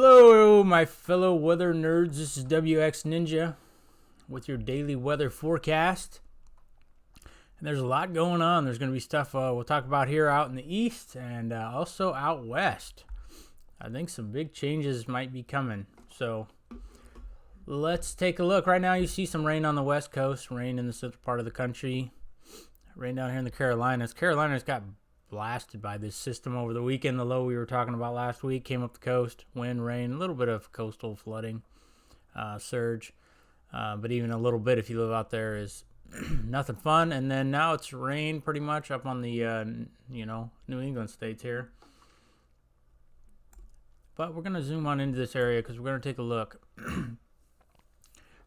Hello, my fellow weather nerds. This is WX Ninja with your daily weather forecast. And there's a lot going on. There's going to be stuff we'll talk about here out in the east and also out west. I think some big changes might be coming. So let's take a look. Right now you see some rain on the west coast, rain in the central part of the country, rain down here in the Carolinas. Carolinas got blasted by this system over the weekend. The low we were talking about last week came up the coast, wind, rain, a little bit of coastal flooding, surge, but even a little bit if you live out there is nothing fun. And then now it's rain pretty much up on the New England states here. But we're gonna zoom on into this area because we're gonna take a look.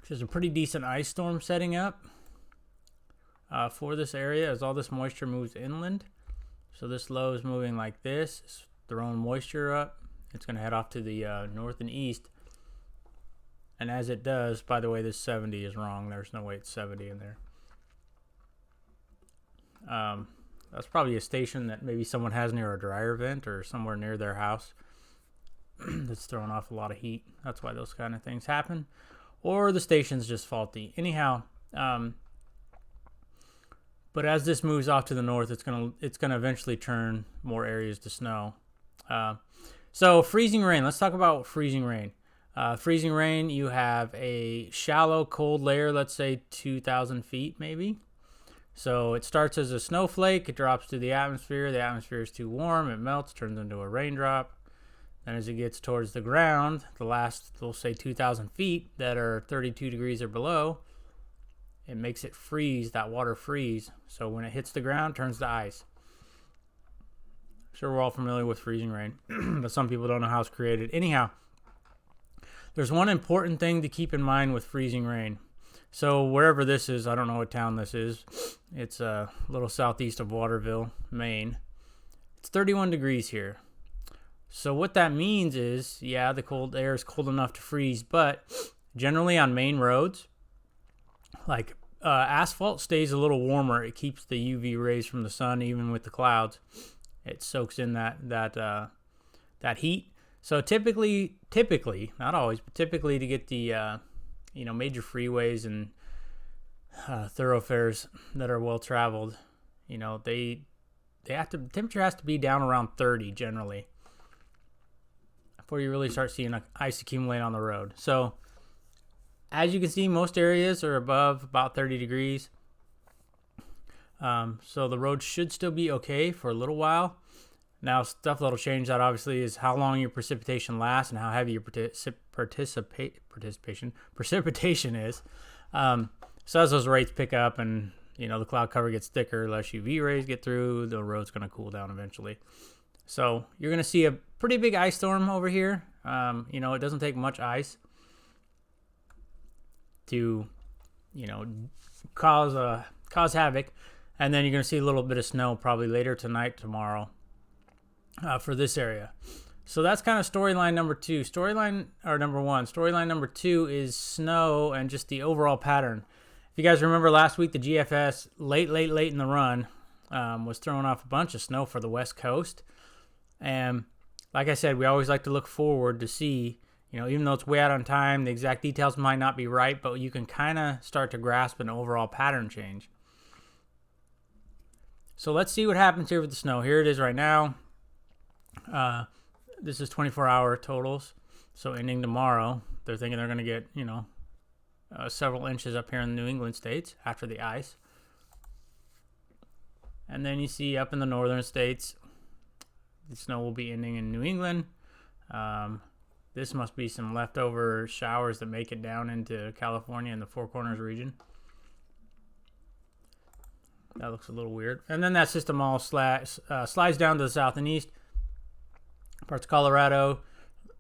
There's a pretty decent ice storm setting up for this area as all this moisture moves inland. So this low is moving like this, it's throwing moisture up. It's going to head off to the north and east. And as it does, by the way, this 70 is wrong. There's no way it's 70 in there. That's probably a station that maybe someone has near a dryer vent or somewhere near their house that's throwing off a lot of heat. That's why those kind of things happen. Or the station's just faulty. Anyhow, but as this moves off to the north, it's gonna eventually turn more areas to snow. So freezing rain. Let's talk about freezing rain. Freezing rain. You have a shallow, cold layer. Let's say 2,000 feet, maybe. So it starts as a snowflake. It drops to the atmosphere. The atmosphere is too warm. It melts, turns into a raindrop. Then as it gets towards the ground, the last, we'll say 2,000 feet that are 32 degrees or below, it makes it freeze, that water freeze. So when it hits the ground, it turns to ice. I'm sure we're all familiar with freezing rain, but some people don't know how it's created. Anyhow, there's one important thing to keep in mind with freezing rain. So wherever this is, I don't know what town this is. It's a little southeast of Waterville, Maine. It's 31 degrees here. So what that means is, yeah, the cold air is cold enough to freeze, but generally on main roads, like asphalt stays a little warmer. It keeps the UV rays from the sun, even with the clouds. It soaks in that heat. So typically, not always, but typically to get the major freeways and thoroughfares that are well traveled, the temperature has to be down around 30 generally before you really start seeing ice accumulate on the road. So as you can see, most areas are above about 30 degrees. So the road should still be okay for a little while. Now, stuff that'll change that obviously is how long your precipitation lasts and how heavy your precipitation is. So as those rates pick up and the cloud cover gets thicker, less UV rays get through, the road's going to cool down eventually. So you're going to see a pretty big ice storm over here. It doesn't take much ice to cause havoc, and then you're going to see a little bit of snow probably later tonight, tomorrow, for this area. So that's kind of storyline number two. Storyline number two is snow and just the overall pattern. If you guys remember last week, the GFS late in the run was throwing off a bunch of snow for the west coast, and like I said, we always like to look forward to see, even though it's way out on time, the exact details might not be right, but you can kind of start to grasp an overall pattern change. So let's see what happens here with the snow. Here it is right now. This is 24-hour totals. So ending tomorrow, they're thinking they're going to get, several inches up here in the New England states after the ice. And then you see up in the northern states, the snow will be ending in New England. This must be some leftover showers that make it down into California and the Four Corners region. That looks a little weird. And then that system all slides down to the south and east. Parts of Colorado,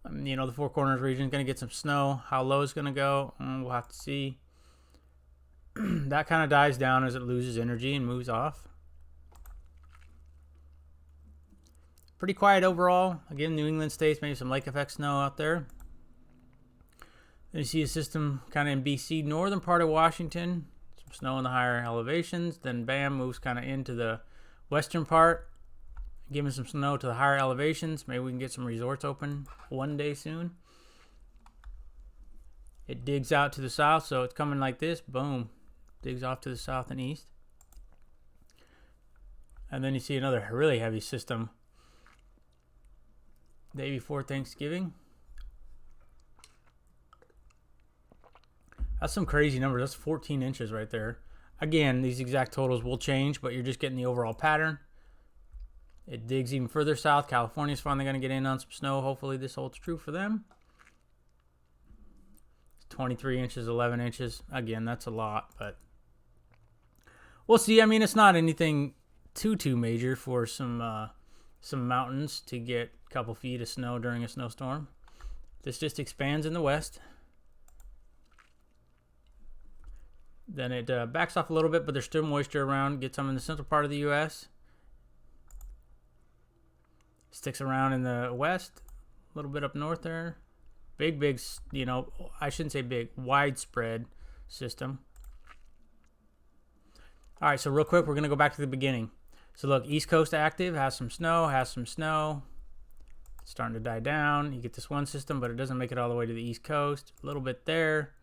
the Four Corners region is going to get some snow. How low it's going to go, we'll have to see. That kind of dies down as it loses energy and moves off. Pretty quiet overall. Again, New England states, maybe some lake effect snow out there. Then you see a system kind of in BC, northern part of Washington. Some snow in the higher elevations. Then bam, moves kind of into the western part, giving some snow to the higher elevations. Maybe we can get some resorts open one day soon. It digs out to the south, so it's coming like this. Boom. Digs off to the south and east. And then you see another really heavy system. Day before Thanksgiving. That's some crazy numbers. That's 14 inches right there. Again, these exact totals will change, but you're just getting the overall pattern. It digs even further south. California's finally going to get in on some snow. Hopefully this holds true for them. It's 23 inches, 11 inches. Again, that's a lot, but we'll see. I mean, it's not anything too major for some mountains to get a couple feet of snow during a snowstorm. This just expands in the west. Then it backs off a little bit, but there's still moisture around. Get some in the central part of the U.S. Sticks around in the west, a little bit up north there. Big, you know, I shouldn't say big, widespread system. All right, so real quick, we're going to go back to the beginning. So look, East Coast active, has some snow. It's starting to die down. You get this one system, but it doesn't make it all the way to the East Coast. A little bit there.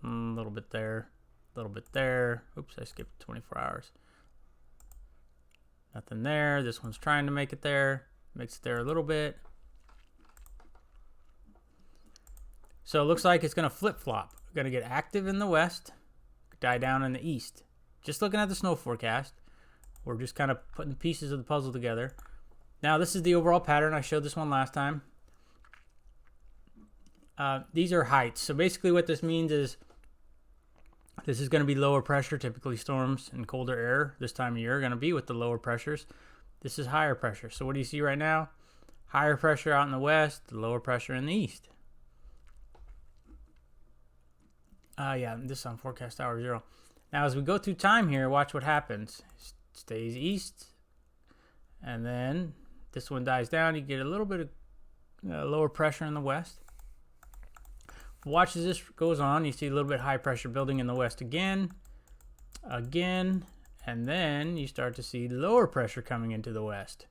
A little bit there, a little bit there. Oops, I skipped 24 hours. Nothing there. This one's trying to make it there. Makes it there a little bit. So it looks like it's going to flip-flop. Going to get active in the west, die down in the east. Just looking at the snow forecast, we're just kind of putting the pieces of the puzzle together. Now, this is the overall pattern. I showed this one last time. These are heights. So basically what this means is this is going to be lower pressure. Typically storms and colder air this time of year are going to be with the lower pressures. This is higher pressure. So what do you see right now? Higher pressure out in the west, lower pressure in the east. Yeah, this is on forecast hour 0. Now as we go through time here, watch what happens. Stays east, and then this one dies down. You get a little bit of lower pressure in the west. Watch as this goes on. You see a little bit high pressure building in the west again, and then you start to see lower pressure coming into the west.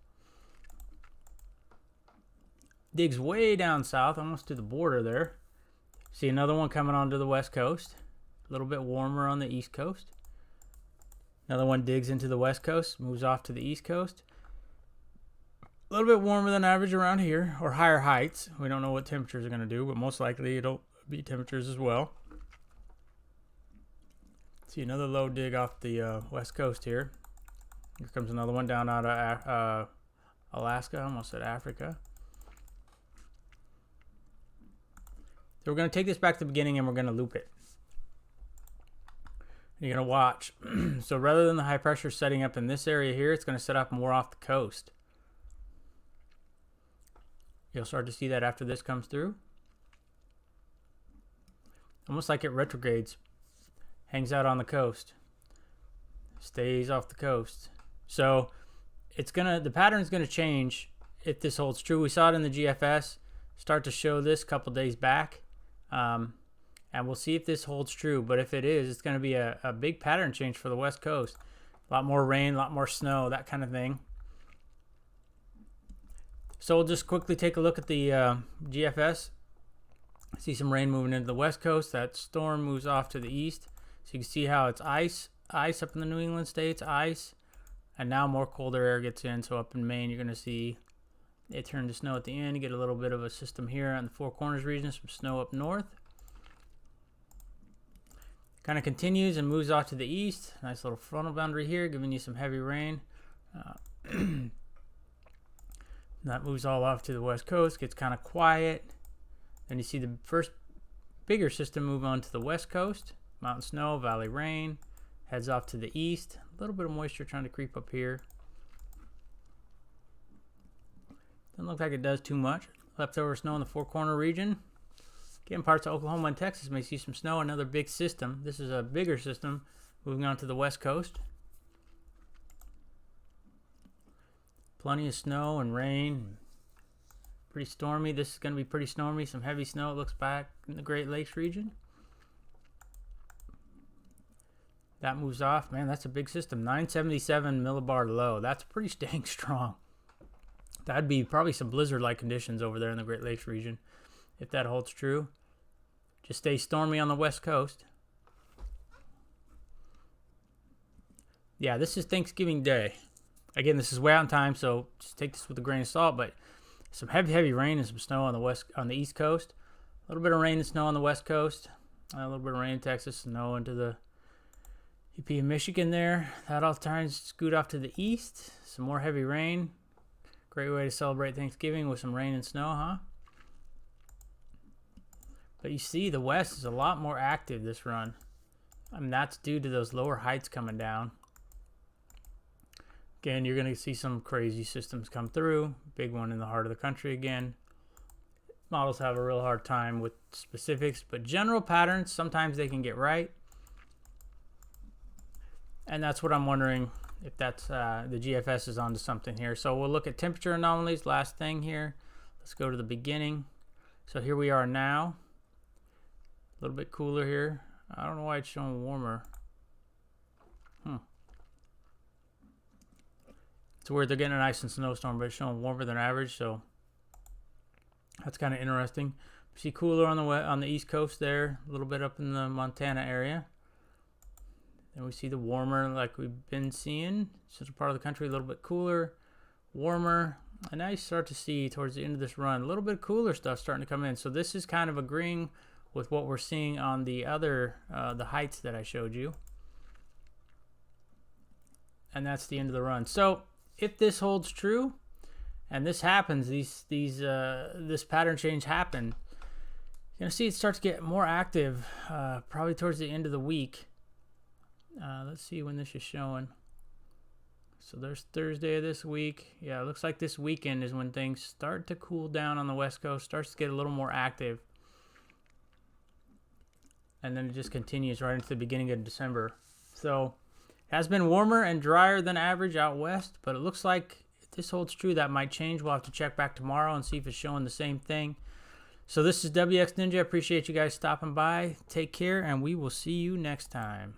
Digs way down south, almost to the border there. See another one coming onto the west coast. A little bit warmer on the east coast. Another one digs into the west coast, moves off to the east coast. A little bit warmer than average around here, or higher heights. We don't know what temperatures are going to do, but most likely it'll be temperatures as well. See another low dig off the west coast here. Here comes another one down out of Alaska, I almost said Africa. So we're going to take this back to the beginning and we're going to loop it. You're going to watch. So rather than the high pressure setting up in this area here, it's going to set up more off the coast. You'll start to see that after this comes through. Almost like it retrogrades. Hangs out on the coast. Stays off the coast. So the pattern's gonna change if this holds true. We saw it in the GFS. Start to show this a couple days back. And we'll see if this holds true. But if it is, it's gonna be a big pattern change for the West Coast. A lot more rain, a lot more snow, that kind of thing. So we'll just quickly take a look at the GFS. See some rain moving into the west coast. That storm moves off to the east. So you can see how it's ice up in the New England states, ice. And now more colder air gets in. So up in Maine, you're going to see it turn to snow at the end. You get a little bit of a system here on the Four Corners region, some snow up north. Kind of continues and moves off to the east. Nice little frontal boundary here, giving you some heavy rain. That moves all off to the west coast, gets kind of quiet. Then you see the first bigger system move on to the west coast. Mountain snow, valley rain, heads off to the east. A little bit of moisture trying to creep up here. Doesn't look like it does too much. Leftover snow in the Four Corner region. Again, parts of Oklahoma and Texas may see some snow. Another big system. This is a bigger system moving on to the west coast. Plenty of snow and rain. Pretty stormy. This is going to be pretty stormy. Some heavy snow, it looks back in the Great Lakes region. That moves off. Man, that's a big system. 977 millibar low. That's pretty staying strong. That'd be probably some blizzard-like conditions over there in the Great Lakes region if that holds true. Just stay stormy on the west coast. Yeah, this is Thanksgiving Day. Again, this is way out in time, so just take this with a grain of salt. But some heavy rain and some snow on the east coast. A little bit of rain and snow on the west coast. A little bit of rain in Texas, snow into the UP of Michigan there. That all turns scoot off to the east. Some more heavy rain. Great way to celebrate Thanksgiving with some rain and snow, huh? But you see the west is a lot more active this run. I mean, that's due to those lower heights coming down. Again, you're going to see some crazy systems come through. Big one in the heart of the country again. Models have a real hard time with specifics, but general patterns, sometimes they can get right. And that's what I'm wondering if that's the GFS is onto something here. So we'll look at temperature anomalies, last thing here. Let's go to the beginning. So here we are now. A little bit cooler here. I don't know why it's showing warmer. It's weird, they're getting an ice and snowstorm, but it's showing warmer than average, so that's kind of interesting. You see cooler on the east coast there, a little bit up in the Montana area. Then we see the warmer like we've been seeing. Central part of the country, a little bit cooler, warmer. And now you start to see towards the end of this run, a little bit cooler stuff starting to come in. So this is kind of agreeing with what we're seeing on the other, the heights that I showed you. And that's the end of the run. So if this holds true, and this happens, this pattern change happened, you're gonna see it start to get more active, probably towards the end of the week. Let's see when this is showing. So there's Thursday of this week. Yeah, it looks like this weekend is when things start to cool down on the west coast, starts to get a little more active. And then it just continues right into the beginning of December. So it has been warmer and drier than average out west, but it looks like if this holds true, that might change. We'll have to check back tomorrow and see if it's showing the same thing. So this is WX Ninja. Appreciate you guys stopping by. Take care, and we will see you next time.